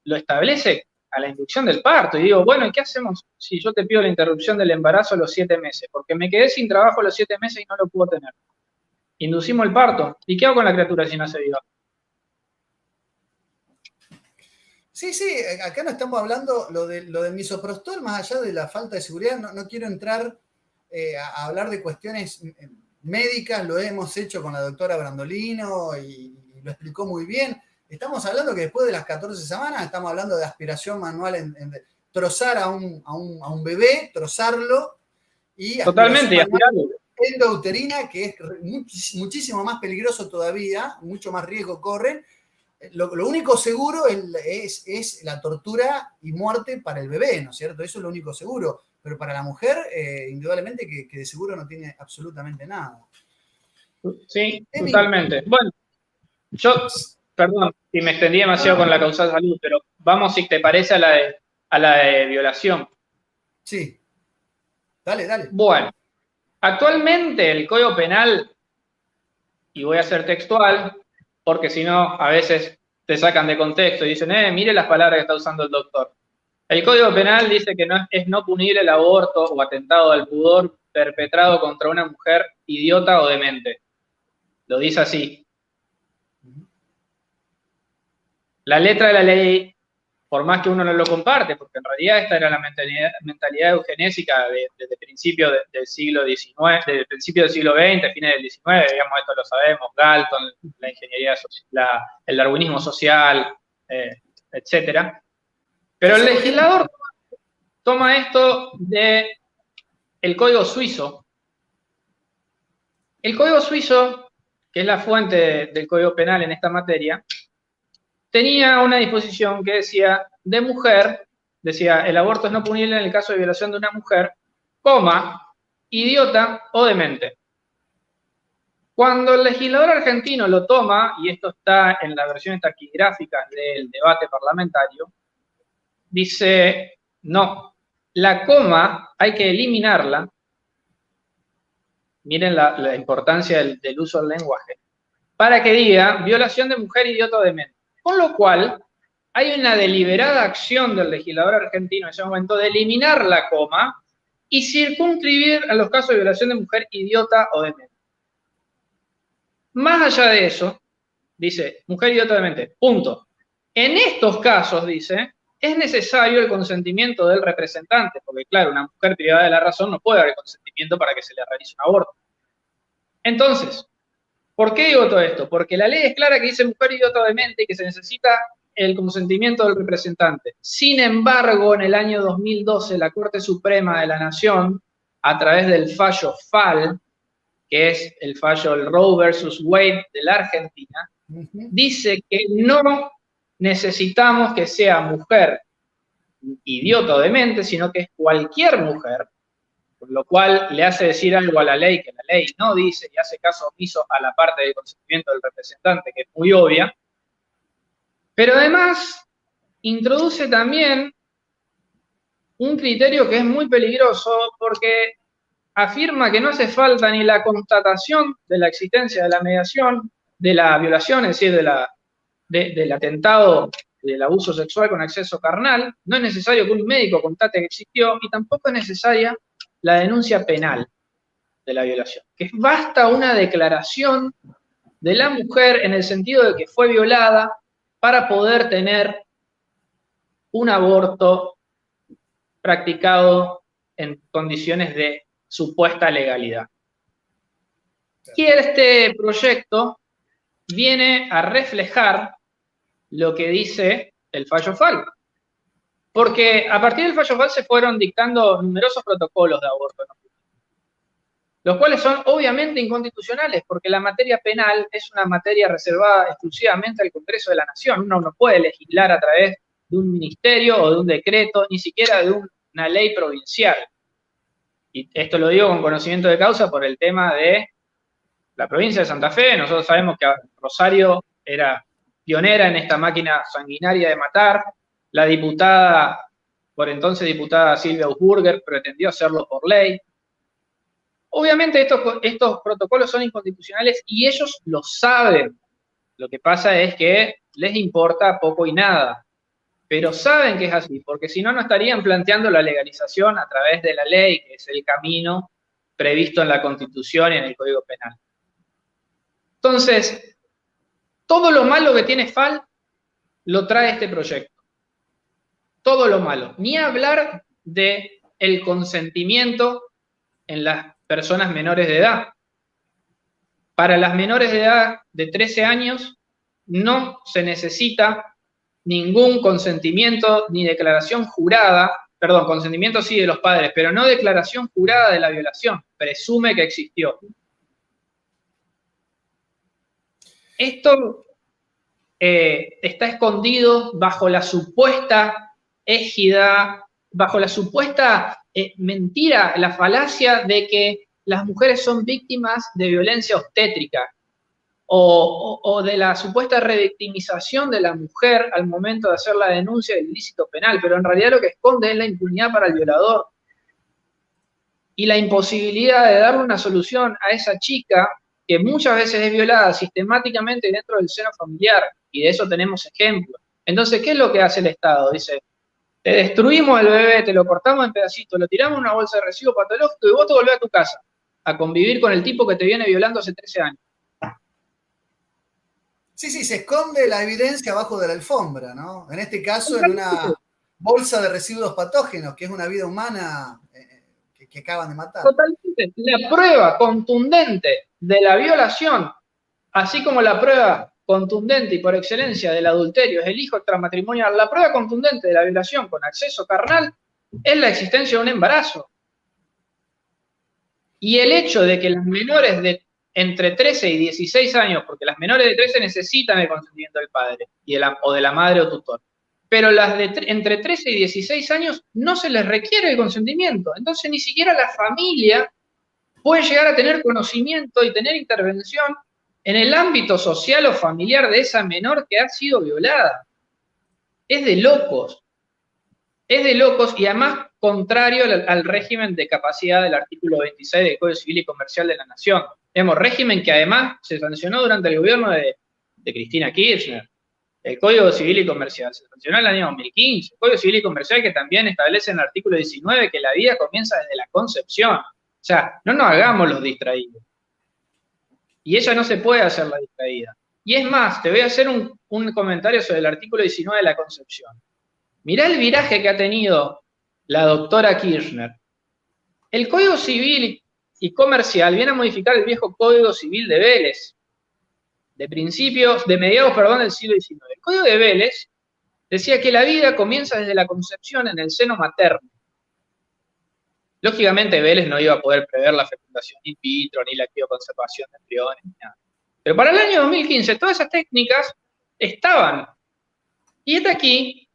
lo establece a la inducción del parto, y digo, bueno, ¿y qué hacemos si yo te pido la interrupción del embarazo a los 7 meses? Porque me quedé sin trabajo a los 7 meses y no lo puedo tener. Inducimos el parto. ¿Y qué hago con la criatura si nace viva? Sí, acá no estamos hablando lo del misoprostol, más allá de la falta de seguridad, no quiero entrar a hablar de cuestiones médicas, lo hemos hecho con la doctora Brandolino y lo explicó muy bien. Estamos hablando que después de las 14 semanas estamos hablando de aspiración manual, en trozar a un bebé, trozarlo, y totalmente endouterina, que es muchísimo más peligroso todavía, mucho más riesgo corren. Lo único seguro es la tortura y muerte para el bebé, ¿no es cierto? Eso es lo único seguro. Pero para la mujer, indudablemente que de seguro no tiene absolutamente nada. Sí, totalmente. Bueno, perdón, si me extendí demasiado con la causa de salud, pero vamos, si te parece, a la de violación. Sí. Dale. Bueno, actualmente el Código Penal, y voy a ser textual, porque si no, a veces te sacan de contexto y dicen, mire las palabras que está usando el doctor. El Código Penal dice que es no punible el aborto o atentado al pudor perpetrado contra una mujer idiota o demente. Lo dice así. La letra de la ley, por más que uno no lo comparte, porque en realidad esta era la mentalidad eugenésica desde principios del siglo XIX, desde principios del siglo XX, fines del XIX, digamos, esto lo sabemos, Galton, la ingeniería social, el darwinismo social, etcétera. Pero el legislador toma esto de el Código Suizo. El Código Suizo, que es la fuente del Código Penal en esta materia, tenía una disposición que decía, de mujer, decía, el aborto es no punible en el caso de violación de una mujer, coma, idiota o demente. Cuando el legislador argentino lo toma, y esto está en la versión taquigráfica del debate parlamentario, dice, no, la coma hay que eliminarla. Miren la importancia del uso del lenguaje. Para que diga, violación de mujer, idiota o demente. Con lo cual, hay una deliberada acción del legislador argentino en ese momento de eliminar la coma y circunscribir a los casos de violación de mujer, idiota o demente. Más allá de eso, dice, mujer, idiota o demente, punto. En estos casos, dice, es necesario el consentimiento del representante, porque claro, una mujer privada de la razón no puede haber consentimiento para que se le realice un aborto. Entonces, ¿por qué digo todo esto? Porque la ley es clara que dice mujer, idiota o demente y que se necesita el consentimiento del representante. Sin embargo, en el año 2012, la Corte Suprema de la Nación, a través del fallo FAL, que es el fallo del Roe versus Wade de la Argentina, dice que no necesitamos que sea mujer idiota o demente, sino que es cualquier mujer, por lo cual le hace decir algo a la ley que la ley no dice y hace caso omiso a la parte del consentimiento del representante, que es muy obvia, pero además introduce también un criterio que es muy peligroso porque afirma que no hace falta ni la constatación de la existencia de la mediación, de la violación, es decir, del atentado, del abuso sexual con acceso carnal, no es necesario que un médico constate que existió y tampoco es necesaria la denuncia penal de la violación, que basta una declaración de la mujer en el sentido de que fue violada para poder tener un aborto practicado en condiciones de supuesta legalidad. Y este proyecto viene a reflejar lo que dice el fallo FAL. Porque a partir del fallo FAL se fueron dictando numerosos protocolos de aborto, ¿no? Los cuales son obviamente inconstitucionales, porque la materia penal es una materia reservada exclusivamente al Congreso de la Nación. Uno no puede legislar a través de un ministerio o de un decreto, ni siquiera de una ley provincial. Y esto lo digo con conocimiento de causa por el tema de la provincia de Santa Fe. Nosotros sabemos que Rosario era pionera en esta máquina sanguinaria de matar. La diputada, por entonces diputada Silvia Augsburger, pretendió hacerlo por ley. Obviamente estos protocolos son inconstitucionales y ellos lo saben. Lo que pasa es que les importa poco y nada. Pero saben que es así, porque si no, no estarían planteando la legalización a través de la ley, que es el camino previsto en la Constitución y en el Código Penal. Entonces, todo lo malo que tiene FAL lo trae este proyecto. Todo lo malo. Ni hablar del consentimiento en las personas menores de edad. Para las menores de edad de 13 años no se necesita ningún consentimiento ni declaración jurada, perdón, consentimiento sí de los padres, pero no declaración jurada de la violación, presume que existió. Esto está escondido bajo la supuesta égida, bajo la supuesta mentira, la falacia de que las mujeres son víctimas de violencia obstétrica o de la supuesta revictimización de la mujer al momento de hacer la denuncia del ilícito penal, pero en realidad lo que esconde es la impunidad para el violador y la imposibilidad de darle una solución a esa chica que muchas veces es violada sistemáticamente dentro del seno familiar, y de eso tenemos ejemplos. Entonces, ¿qué es lo que hace el Estado? Dice, te destruimos el bebé, te lo cortamos en pedacitos, lo tiramos en una bolsa de residuos patológicos y vos te volvés a tu casa a convivir con el tipo que te viene violando hace 13 años. Sí, se esconde la evidencia abajo de la alfombra, ¿no? En este caso, en una bolsa de residuos patógenos, que es una vida humana que acaban de matar. Totalmente. La prueba contundente de la violación, así como la prueba contundente y por excelencia del adulterio es el hijo extramatrimonial, la prueba contundente de la violación con acceso carnal es la existencia de un embarazo. Y el hecho de que las menores de entre 13 y 16 años, porque las menores de 13 necesitan el consentimiento del padre o de la madre o tutor, pero las de entre 13 y 16 años no se les requiere el consentimiento. Entonces ni siquiera la familia puede llegar a tener conocimiento y tener intervención en el ámbito social o familiar de esa menor que ha sido violada. Es de locos. Es de locos y además contrario al régimen de capacidad del artículo 26 del Código Civil y Comercial de la Nación. Tenemos régimen que además se sancionó durante el gobierno de Cristina Kirchner. El Código Civil y Comercial se sancionó en el año 2015. El Código Civil y Comercial que también establece en el artículo 19 que la vida comienza desde la concepción. O sea, no nos hagamos los distraídos. Y ella no se puede hacer la distraída. Y es más, te voy a hacer un comentario sobre el artículo 19 de la concepción. Mirá el viraje que ha tenido la doctora Kirchner. El Código Civil y Comercial viene a modificar el viejo Código Civil de Vélez, de mediados del siglo XIX. El Código de Vélez decía que la vida comienza desde la concepción en el seno materno. Lógicamente Vélez no iba a poder prever la fecundación in vitro, ni la crioconservación de embriones, ni nada. Pero para el año 2015 todas esas técnicas estaban. Y está aquí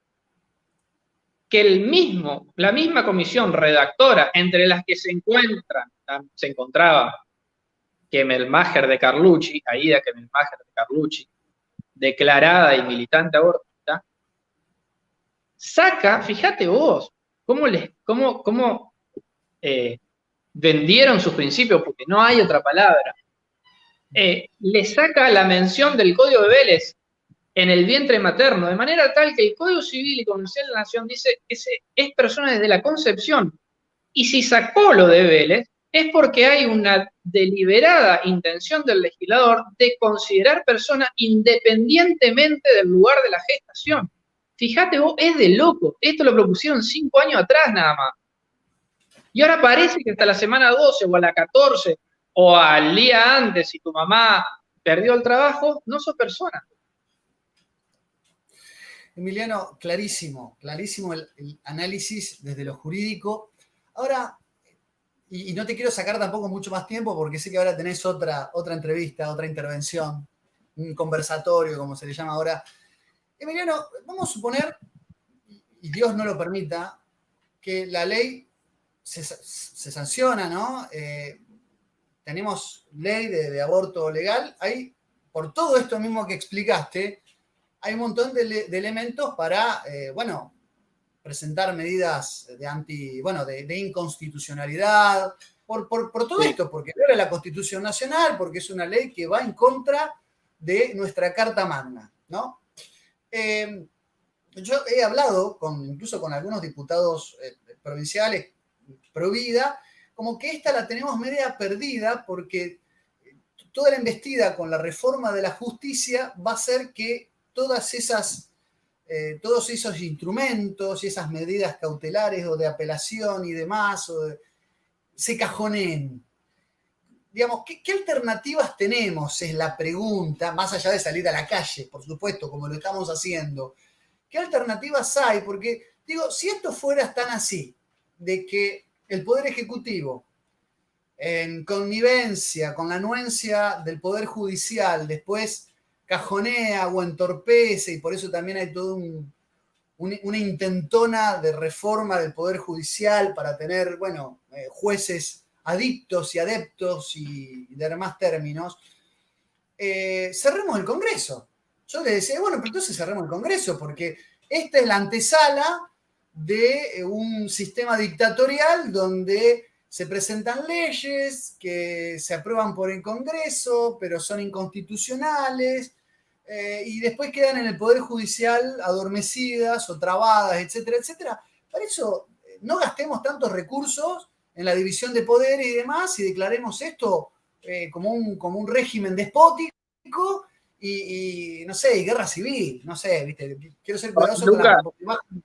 que la misma comisión redactora, entre las que se encontraba Kemelmacher de Carlucci, Aida Kemelmacher de Carlucci, declarada y militante abortista, saca, fíjate vos, cómo vendieron sus principios, porque no hay otra palabra, le saca la mención del Código de Vélez en el vientre materno, de manera tal que el Código Civil y Comercial de la Nación dice que es persona desde la concepción. Y si sacó lo de Vélez, es porque hay una deliberada intención del legislador de considerar persona independientemente del lugar de la gestación. Fíjate vos, es de loco. Esto lo propusieron 5 años atrás nada más. Y ahora parece que hasta la semana 12 o a la 14 o al día antes, si tu mamá perdió el trabajo, no sos persona. Emiliano, clarísimo el análisis desde lo jurídico. Ahora, y no te quiero sacar tampoco mucho más tiempo porque sé que ahora tenés otra entrevista, otra intervención, un conversatorio, como se le llama ahora. Emiliano, vamos a suponer, y Dios no lo permita, que la ley se sanciona, ¿no? Tenemos ley de aborto legal. Ahí, por todo esto mismo que explicaste, hay un montón de elementos para, presentar medidas de inconstitucionalidad, por todo esto, porque viola la Constitución Nacional, porque es una ley que va en contra de nuestra Carta Magna, ¿no? Yo he hablado incluso con algunos diputados provinciales pro vida, como que esta la tenemos media perdida, porque toda la embestida con la reforma de la justicia va a hacer que todos esos instrumentos y esas medidas cautelares o de apelación y demás se cajoneen. Digamos, ¿qué alternativas tenemos? Es la pregunta, más allá de salir a la calle, por supuesto, como lo estamos haciendo. ¿Qué alternativas hay? Porque, digo, si esto fuera tan así, de que el Poder Ejecutivo, en connivencia con la anuencia del Poder Judicial, después cajonea o entorpece, y por eso también hay toda una intentona de reforma del Poder Judicial para tener, jueces adictos y adeptos y demás términos, cerremos el Congreso. Yo les decía, pero entonces cerremos el Congreso, porque esta es la antesala de un sistema dictatorial donde se presentan leyes que se aprueban por el Congreso, pero son inconstitucionales, y después quedan en el Poder Judicial adormecidas o trabadas, etcétera, etcétera. Para eso no gastemos tantos recursos en la división de poderes y demás, y declaremos esto como un régimen despótico y no sé, y guerra civil, no sé, ¿viste? Quiero ser cuidadoso con la imagen.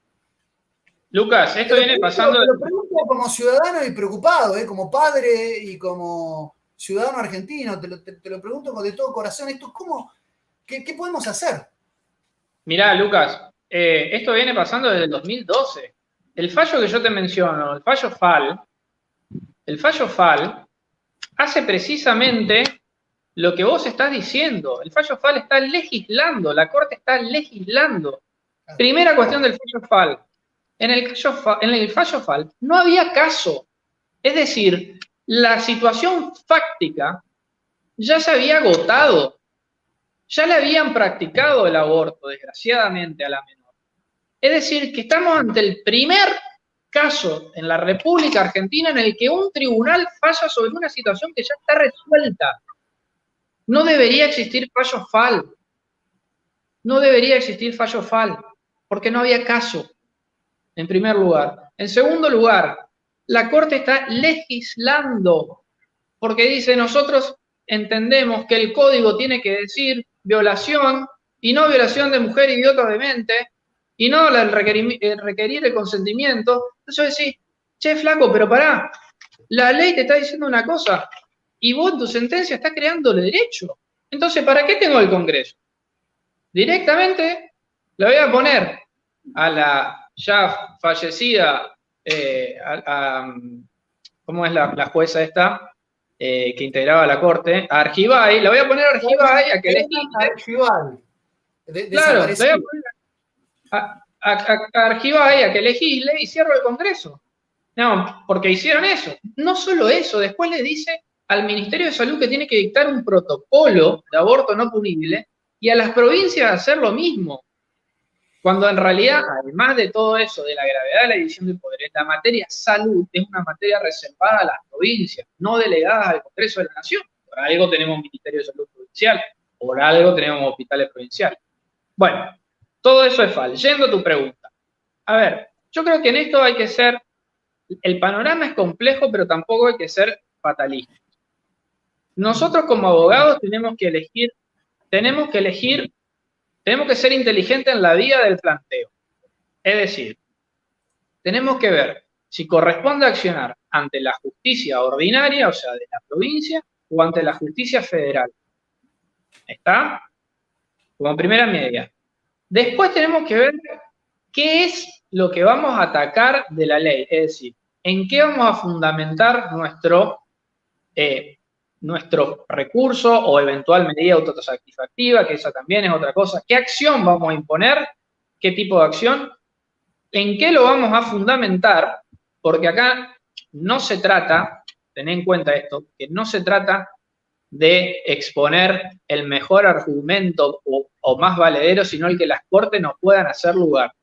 Lucas, esto viene pasando... Te lo pregunto como ciudadano y preocupado, como padre y como ciudadano argentino, te lo pregunto de todo corazón. ¿Qué podemos hacer? Mirá, Lucas, esto viene pasando desde el 2012. el fallo que yo te menciono, el fallo FAL hace precisamente lo que vos estás diciendo. El fallo FAL está legislando, la Corte está legislando. Primera cuestión del fallo FAL. En el fallo FAL no había caso. Es decir, la situación fáctica ya se había agotado. Ya le habían practicado el aborto, desgraciadamente, a la menor. Es decir, que estamos ante el primer caso en la República Argentina en el que un tribunal falla sobre una situación que ya está resuelta. No debería existir fallo FAL. No debería existir fallo FAL, porque no había caso, en primer lugar. En segundo lugar, la Corte está legislando, porque dice, nosotros entendemos que el código tiene que decir violación, y no violación de mujer idiota o demente, y no el requerir el consentimiento. Entonces decís, che, flaco, pero pará, la ley te está diciendo una cosa, y vos en tu sentencia estás creándole derecho. Entonces, ¿para qué tengo el Congreso? Directamente le voy a poner a la ya fallecida, ¿cómo es la jueza esta? Que integraba la Corte, a Argibay, la voy a poner a Argibay a que legisle. Argibay. Claro, le voy a poner a Argibay a que legisle y cierro el Congreso. No, porque hicieron eso. No solo eso, después le dice al Ministerio de Salud que tiene que dictar un protocolo de aborto no punible y a las provincias hacer lo mismo. Cuando en realidad, además de todo eso, de la gravedad de la división de poderes, la materia salud es una materia reservada a las provincias, no delegadas al Congreso de la Nación. Por algo tenemos un Ministerio de Salud provincial, por algo tenemos hospitales provinciales. Bueno, todo eso es falso. Yendo a tu pregunta. A ver, yo creo que en esto hay que ser, el panorama es complejo, pero tampoco hay que ser fatalista. Nosotros como abogados tenemos que ser inteligentes en la vía del planteo. Es decir, tenemos que ver si corresponde accionar ante la justicia ordinaria, o sea, de la provincia, o ante la justicia federal. ¿Está? Como primera medida. Después tenemos que ver qué es lo que vamos a atacar de la ley. Es decir, en qué vamos a fundamentar nuestro recurso o eventual medida autosatisfactiva, que esa también es otra cosa. ¿Qué acción vamos a imponer? ¿Qué tipo de acción? ¿En qué lo vamos a fundamentar? Porque acá no se trata, tened en cuenta esto, que no se trata de exponer el mejor argumento o más valedero, sino el que las cortes nos puedan hacer lugar.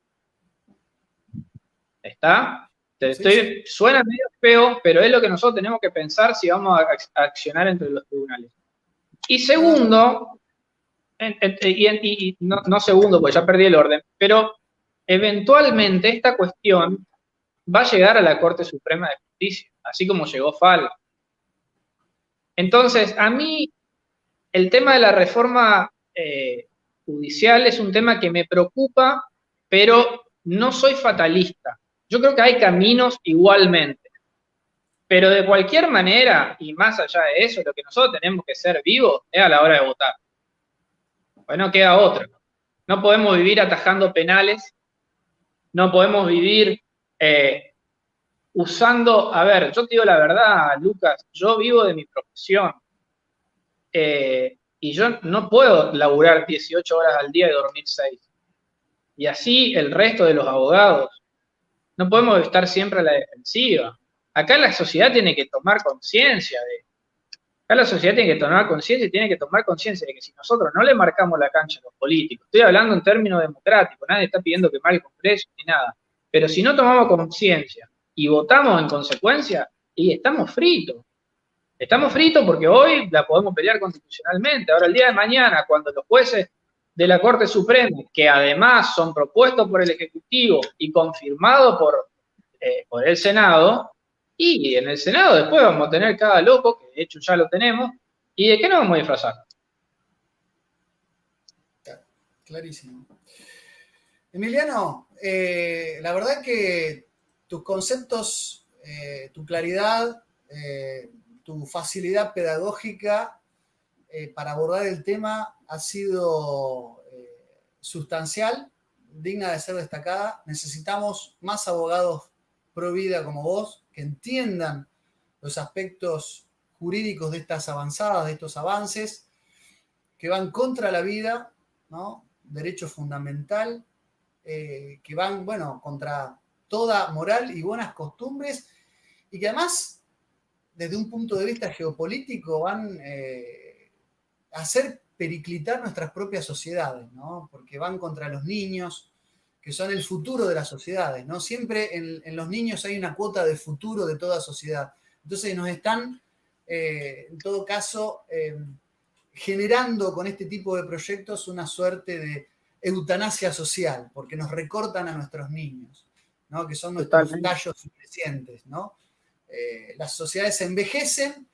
¿Está? Sí. Suena medio feo, pero es lo que nosotros tenemos que pensar si vamos a accionar entre los tribunales. Y segundo, no segundo, porque ya perdí el orden, pero eventualmente esta cuestión va a llegar a la Corte Suprema de Justicia, así como llegó FAL. Entonces, a mí el tema de la reforma judicial es un tema que me preocupa, pero no soy fatalista. Yo creo que hay caminos igualmente. Pero de cualquier manera, y más allá de eso, lo que nosotros tenemos que ser vivos es a la hora de votar. Pues no queda otra. No podemos vivir atajando penales, no podemos vivir usando, a ver, yo te digo la verdad, Lucas, yo vivo de mi profesión y yo no puedo laburar 18 horas al día y dormir 6. Y así el resto de los abogados. No podemos estar siempre a la defensiva. Acá la sociedad tiene que tomar conciencia Acá la sociedad tiene que tomar conciencia y tiene que tomar conciencia de que si nosotros no le marcamos la cancha a los políticos, estoy hablando en términos democráticos, nadie está pidiendo que marque el Congreso ni nada, pero si no tomamos conciencia y votamos en consecuencia, y estamos fritos. Estamos fritos porque hoy la podemos pelear constitucionalmente. Ahora, el día de mañana, cuando los jueces de la Corte Suprema, que además son propuestos por el Ejecutivo y confirmados por el Senado, y en el Senado después vamos a tener cada loco, que de hecho ya lo tenemos, ¿y de qué nos vamos a disfrazar? Clarísimo. Emiliano, la verdad que tus conceptos, tu claridad, tu facilidad pedagógica para abordar el tema ha sido sustancial. digna de ser destacada. Necesitamos más abogados pro vida como vos, que entiendan los aspectos jurídicos de estas avanzadas, de estos avances, que van contra la vida, ¿no? Derecho fundamental, que van, bueno, contra toda moral y buenas costumbres, y que además, desde un punto de vista geopolítico, van a hacer periclitar nuestras propias sociedades, ¿no? Porque van contra los niños, que son el futuro de las sociedades, ¿no? Siempre en los niños hay una cuota de futuro de toda sociedad. Entonces nos están, en todo caso, generando con este tipo de proyectos una suerte de eutanasia social, porque nos recortan a nuestros niños, ¿no? Que son nuestros tallos crecientes, ¿no? Las sociedades se envejecen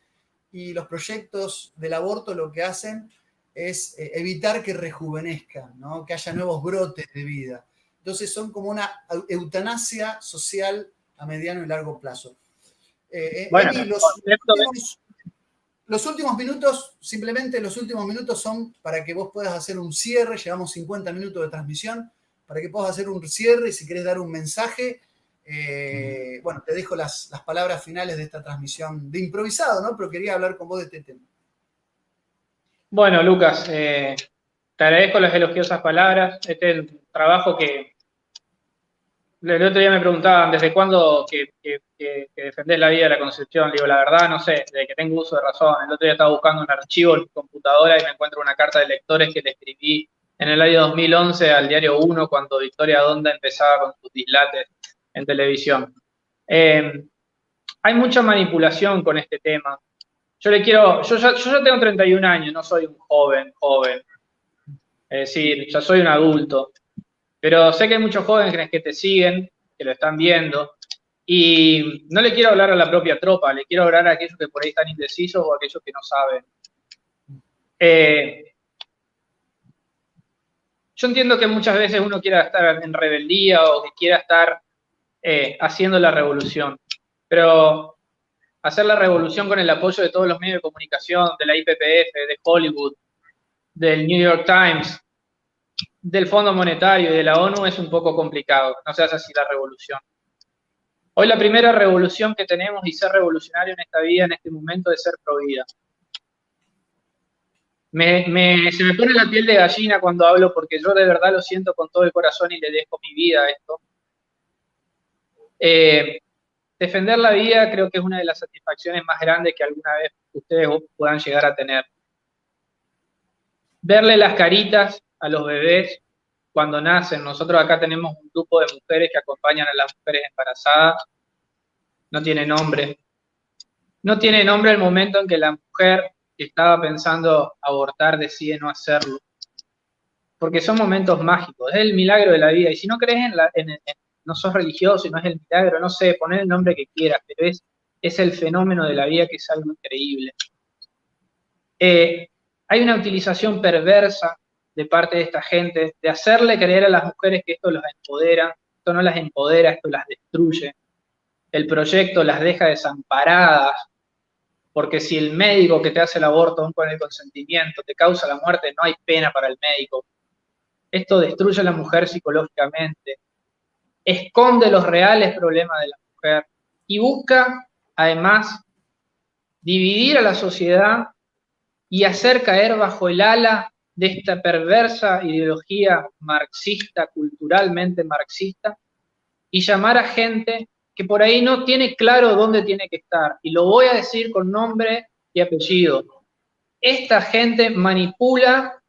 y los proyectos del aborto lo que hacen es evitar que rejuvenezcan, ¿no? Que haya nuevos brotes de vida. Entonces son como una eutanasia social a mediano y largo plazo. Bueno, Emi, los últimos minutos, simplemente los últimos minutos son para que vos puedas hacer un cierre. Llevamos 50 minutos de transmisión, para que puedas hacer un cierre y si querés dar un mensaje. Bueno, te dejo las palabras finales de esta transmisión de improvisado, ¿no? Pero quería hablar con vos de este tema. Bueno, Lucas, te agradezco las elogiosas palabras. Este es el trabajo que el otro día me preguntaban desde cuándo que defendés la vida de la Concepción. Digo, la verdad, no sé, desde que tengo uso de razón. El otro día estaba buscando un archivo en mi computadora y me encuentro una carta de lectores que le escribí en el año 2011 al diario 1 cuando Victoria Donda empezaba con sus dislates en televisión. Hay mucha manipulación con este tema. Yo ya tengo 31 años, no soy un joven. Es decir, ya soy un adulto. Pero sé que hay muchos jóvenes que te siguen, que lo están viendo, y no le quiero hablar a la propia tropa, le quiero hablar a aquellos que por ahí están indecisos o a aquellos que no saben. Yo entiendo que muchas veces uno quiera estar en rebeldía o que quiera estar haciendo la revolución, pero hacer la revolución con el apoyo de todos los medios de comunicación, de la IPPF, de Hollywood, del New York Times, del Fondo Monetario y de la ONU es un poco complicado. No se hace así la revolución. Hoy la primera revolución que tenemos y ser revolucionario en esta vida, en este momento, es ser pro vida. Se me pone la piel de gallina cuando hablo porque yo de verdad lo siento con todo el corazón y le dejo mi vida a esto. Defender la vida creo que es una de las satisfacciones más grandes que alguna vez ustedes puedan llegar a tener. Verle las caritas a los bebés cuando nacen. Nosotros acá tenemos un grupo de mujeres que acompañan a las mujeres embarazadas. No tiene nombre. No tiene nombre el momento en que la mujer que estaba pensando abortar decide no hacerlo. Porque son momentos mágicos. Es el milagro de la vida. Y si no crees no sos religioso y no es el milagro, no sé, poner el nombre que quieras, pero es el fenómeno de la vida que es algo increíble. Hay una utilización perversa de parte de esta gente, de hacerle creer a las mujeres que esto las empodera. Esto no las empodera, esto las destruye. El proyecto las deja desamparadas, porque si el médico que te hace el aborto aún con el consentimiento te causa la muerte, no hay pena para el médico. Esto destruye a la mujer psicológicamente, esconde los reales problemas de la mujer y busca, además, dividir a la sociedad y hacer caer bajo el ala de esta perversa ideología marxista, culturalmente marxista, y llamar a gente que por ahí no tiene claro dónde tiene que estar. Y lo voy a decir con nombre y apellido. Esta gente manipula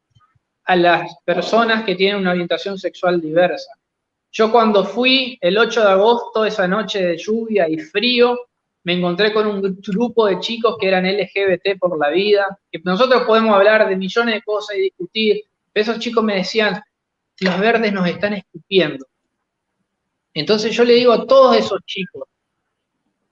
a las personas que tienen una orientación sexual diversa. Yo cuando fui el 8 de agosto, esa noche de lluvia y frío, me encontré con un grupo de chicos que eran LGBT por la vida, que nosotros podemos hablar de millones de cosas y discutir, pero esos chicos me decían, los verdes nos están escupiendo. Entonces yo le digo a todos esos chicos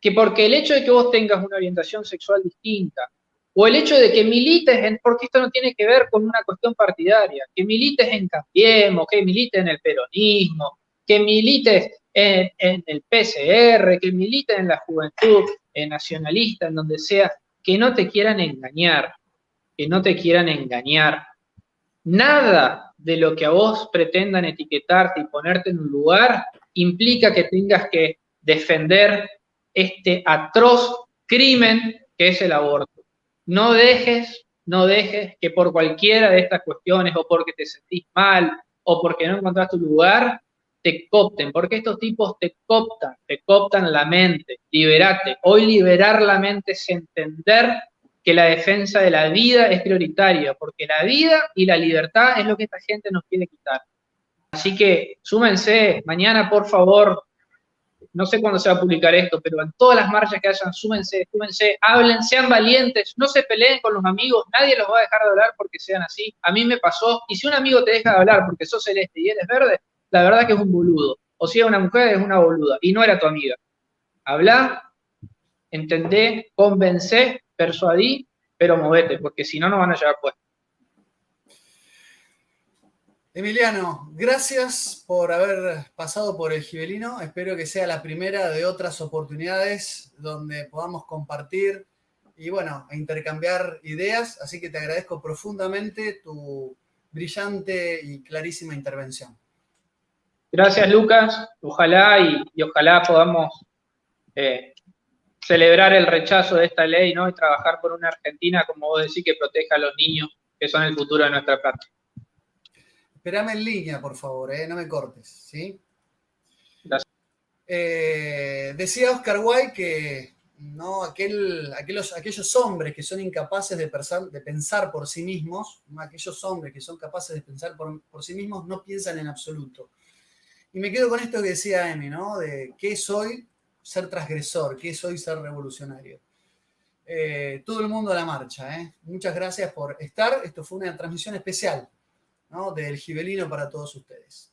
que porque el hecho de que vos tengas una orientación sexual distinta, o el hecho de que milites, porque esto no tiene que ver con una cuestión partidaria, que milites en Cambiemos, que milites en el peronismo, que milites en el PCR, que milites en la juventud nacionalista, en donde sea, que no te quieran engañar, que no te quieran engañar. Nada de lo que a vos pretendan etiquetarte y ponerte en un lugar, implica que tengas que defender este atroz crimen que es el aborto. No dejes que por cualquiera de estas cuestiones, o porque te sentís mal, o porque no encontrás tu lugar, te coopten, porque estos tipos te cooptan la mente. Liberate. Hoy liberar la mente es entender que la defensa de la vida es prioritaria, porque la vida y la libertad es lo que esta gente nos quiere quitar. Así que súmense, mañana por favor, no sé cuándo se va a publicar esto, pero en todas las marchas que hayan, súmense, hablen, sean valientes, no se peleen con los amigos, nadie los va a dejar de hablar porque sean así. A mí me pasó, y si un amigo te deja de hablar porque sos celeste y eres verde, la verdad que es un boludo. O si es una mujer, es una boluda, y no era tu amiga. Hablá, entendé, convencé, persuadí, pero movete, porque si no, nos van a llevar puestos. Emiliano, gracias por haber pasado por el Gibelino. Espero que sea la primera de otras oportunidades donde podamos compartir y, bueno, intercambiar ideas. Así que te agradezco profundamente tu brillante y clarísima intervención. Gracias, Lucas. Ojalá y ojalá podamos celebrar el rechazo de esta ley, ¿no? Y trabajar por una Argentina, como vos decís, que proteja a los niños, que son el futuro de nuestra patria. Esperame en línea, por favor, no me cortes, ¿sí? Gracias. Decía Oscar Wilde que ¿no? aquellos hombres que son incapaces de pensar por sí mismos, ¿no? Aquellos hombres que son capaces de pensar por sí mismos no piensan en absoluto. Y me quedo con esto que decía Emi, ¿no? De qué es hoy ser transgresor, qué es hoy ser revolucionario. Todo el mundo a la marcha, ¿eh? Muchas gracias por estar. Esto fue una transmisión especial, ¿no? Del Gibelino para todos ustedes.